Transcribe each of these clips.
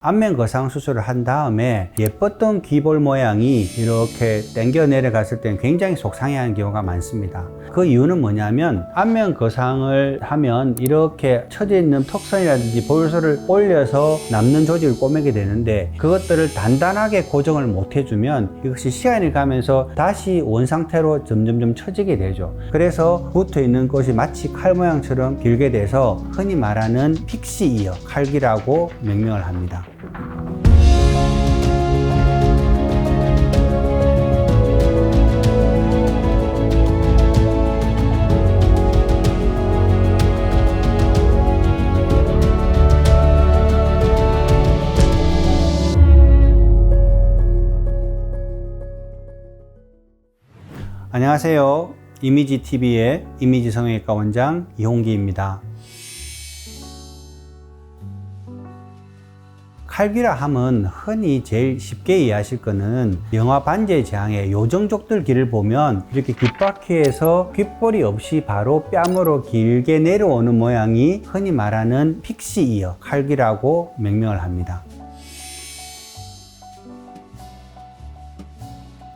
안면 거상 수술을 한 다음에 예뻤던 귀볼 모양이 이렇게 당겨 내려갔을 때는 굉장히 속상해하는 경우가 많습니다. 그 이유는 뭐냐면 안면 거상을 하면 이렇게 처져 있는 턱선이라든지 볼살을 올려서 남는 조직을 꼬매게 되는데 그것들을 단단하게 고정을 못 해주면 이것이 시간이 가면서 다시 원상태로 점점점 처지게 되죠. 그래서 붙어 있는 것이 마치 칼 모양처럼 길게 돼서 흔히 말하는 픽시 이어, 칼기라고 명명을 합니다. 안녕하세요. 이미지TV의 이미지성형외과 원장 이홍기입니다. 칼귀라 함은 흔히 제일 쉽게 이해하실 거는 영화 반지의 제왕의 요정족들 귀를 보면 이렇게 귓바퀴에서 귓볼이 없이 바로 뺨으로 길게 내려오는 모양이 흔히 말하는 픽시 이어, 칼귀라고 명명을 합니다.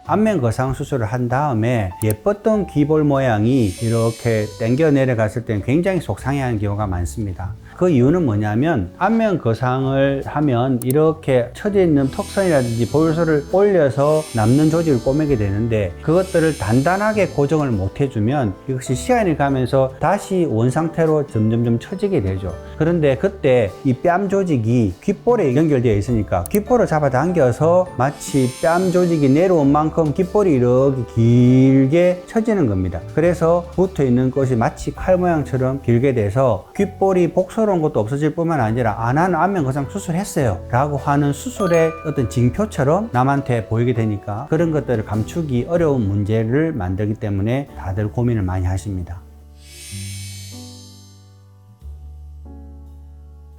안면 거상 수술을 한 다음에 예뻤던 귀볼 모양이 이렇게 당겨 내려갔을 때는 굉장히 속상해하는 경우가 많습니다. 그 이유는 뭐냐면 안면 거상을 하면 이렇게 처져 있는 턱선이라든지 볼살을 올려서 남는 조직을 꼬매게 되는데 그것들을 단단하게 고정을 못 해주면 이것이 시간이 가면서 다시 원상태로 점점점 처지게 되죠. 그런데 그때 이 뺨 조직이 귓볼에 연결되어 있으니까 귓볼을 잡아당겨서 마치 뺨 조직이 내려온 만큼 귓볼이 이렇게 길게 처지는 겁니다. 그래서 붙어 있는 것이 마치 칼 모양처럼 길게 돼서 귓볼이 복스러운 것도 없어질 뿐만 아니라 나는 안면 거상 수술했어요 라고 하는 수술의 어떤 징표처럼 남한테 보이게 되니까 그런 것들을 감추기 어려운 문제를 만들기 때문에 다들 고민을 많이 하십니다.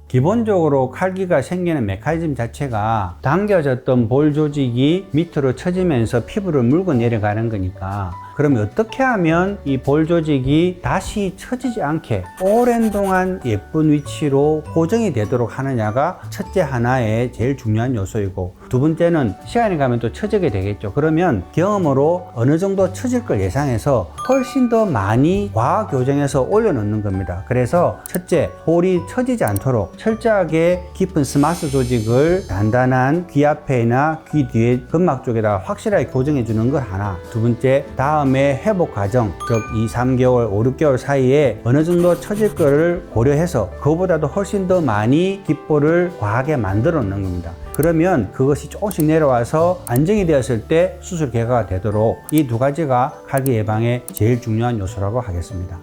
기본적으로 칼귀가 생기는 메커니즘 자체가 당겨졌던 볼 조직이 밑으로 처지면서 피부를 물고 내려가는 거니까 그럼 어떻게 하면 이 볼 조직이 다시 처지지 않게 오랜 동안 예쁜 위치로 고정이 되도록 하느냐가 첫째 하나의 제일 중요한 요소이고 두 번째는 시간이 가면 또 처지게 되겠죠. 그러면 경험으로 어느 정도 처질 걸 예상해서 훨씬 더 많이 과학 교정해서 올려놓는 겁니다. 그래서 첫째, 볼이 처지지 않도록 철저하게 깊은 스마스 조직을 단단한 귀 앞에나 귀 뒤에 근막 쪽에다가 확실하게 고정해 주는 걸 하나. 두 번째, 다음에 회복 과정, 즉 2, 3개월, 5, 6개월 사이에 어느 정도 처질 거를 고려해서 그거보다도 훨씬 더 많이 귓볼을 과하게 만들어 놓는 겁니다. 그러면 그것이 조금씩 내려와서 안정이 되었을 때 수술 결과가 되도록 이 두 가지가 칼귀 예방의 제일 중요한 요소라고 하겠습니다.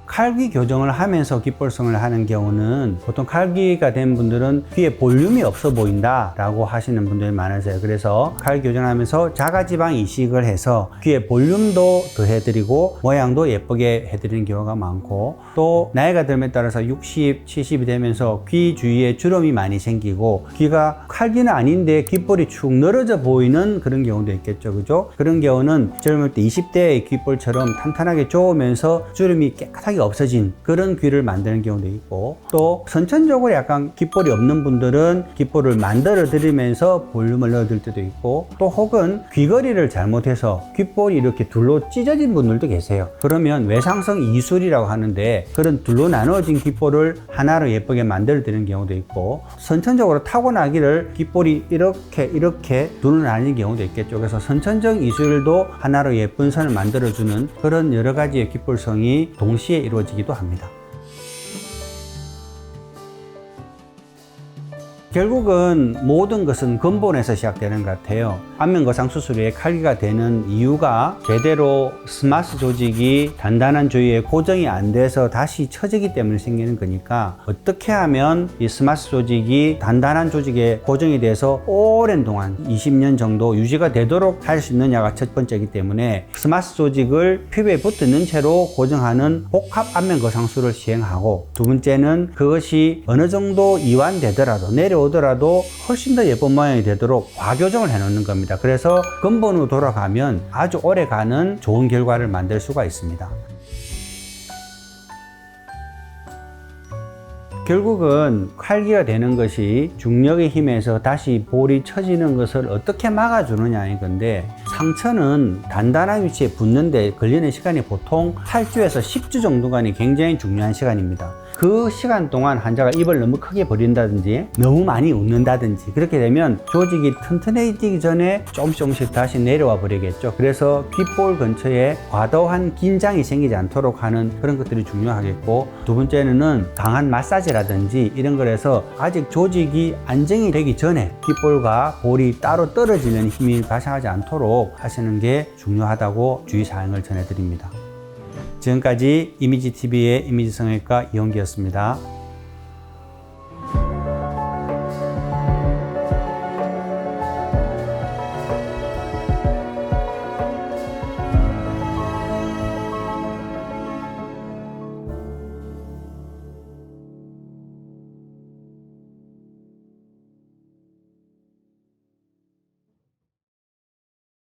칼귀 교정을 하면서 귓볼성을 하는 경우는 보통 칼귀가 된 분들은 귀에 볼륨이 없어 보인다 라고 하시는 분들이 많으세요. 그래서 칼귀 교정을 하면서 자가지방 이식을 해서 귀에 볼륨도 더해드리고 모양도 예쁘게 해드리는 경우가 많고 또 나이가 들에 따라서 60, 70이 되면서 귀 주위에 주름이 많이 생기고 귀가 칼귀는 아닌데 귓볼이 축 늘어져 보이는 그런 경우도 있겠죠. 그죠? 그런 경우는 젊을 때 20대의 귓볼처럼 탄탄하게 좋으면서 주름이 깨끗하게 없어진 그런 귀를 만드는 경우도 있고 또 선천적으로 약간 귓볼이 없는 분들은 귓볼을 만들어 드리면서 볼륨을 넣어 드릴 때도 있고 또 혹은 귀걸이를 잘못해서 귓볼이 이렇게 둘로 찢어진 분들도 계세요. 그러면 외상성 이술이라고 하는데 그런 둘로 나누어진 귓볼을 하나로 예쁘게 만들어 드리는 경우도 있고 선천적으로 타고나기를 귓볼이 이렇게 둘로 나뉘는 경우도 있겠죠. 그래서 선천적 이술도 하나로 예쁜 선을 만들어 주는 그런 여러 가지의 귓볼성이 동시에 이루어지기도 합니다. 결국은 모든 것은 근본에서 시작되는 것 같아요. 안면 거상 수술 후에 칼귀가 되는 이유가 제대로 스마스 조직이 단단한 주위에 고정이 안 돼서 다시 처지기 때문에 생기는 거니까 어떻게 하면 이 스마스 조직이 단단한 조직에 고정이 돼서 오랜 동안 20년 정도 유지가 되도록 할 수 있느냐가 첫 번째이기 때문에 스마스 조직을 피부에 붙어 있는 채로 고정하는 복합 안면 거상 수술을 시행하고 두 번째는 그것이 어느 정도 이완되더라도 내려오더라도 훨씬 더 예쁜 모양이 되도록 과교정을 해 놓는 겁니다. 그래서 근본으로 돌아가면 아주 오래가는 좋은 결과를 만들 수가 있습니다. 결국은 칼기가 되는 것이 중력의 힘에서 다시 볼이 처지는 것을 어떻게 막아주느냐 이건데, 상처는 단단한 위치에 붙는데 걸리는 시간이 보통 8주에서 10주 정도간이 굉장히 중요한 시간입니다. 그 시간 동안 환자가 입을 너무 크게 벌린다든지 너무 많이 웃는다든지 그렇게 되면 조직이 튼튼해지기 전에 조금씩 다시 내려와 버리겠죠. 그래서 귓볼 근처에 과도한 긴장이 생기지 않도록 하는 그런 것들이 중요하겠고, 두 번째는 강한 마사지라든지 이런 걸 해서 아직 조직이 안정이 되기 전에 귓볼과 볼이 따로 떨어지는 힘이 발생하지 않도록 하시는 게 중요하다고 주의사항을 전해드립니다. 지금까지 이미지TV의 이미지성형외과 이홍기였습니다.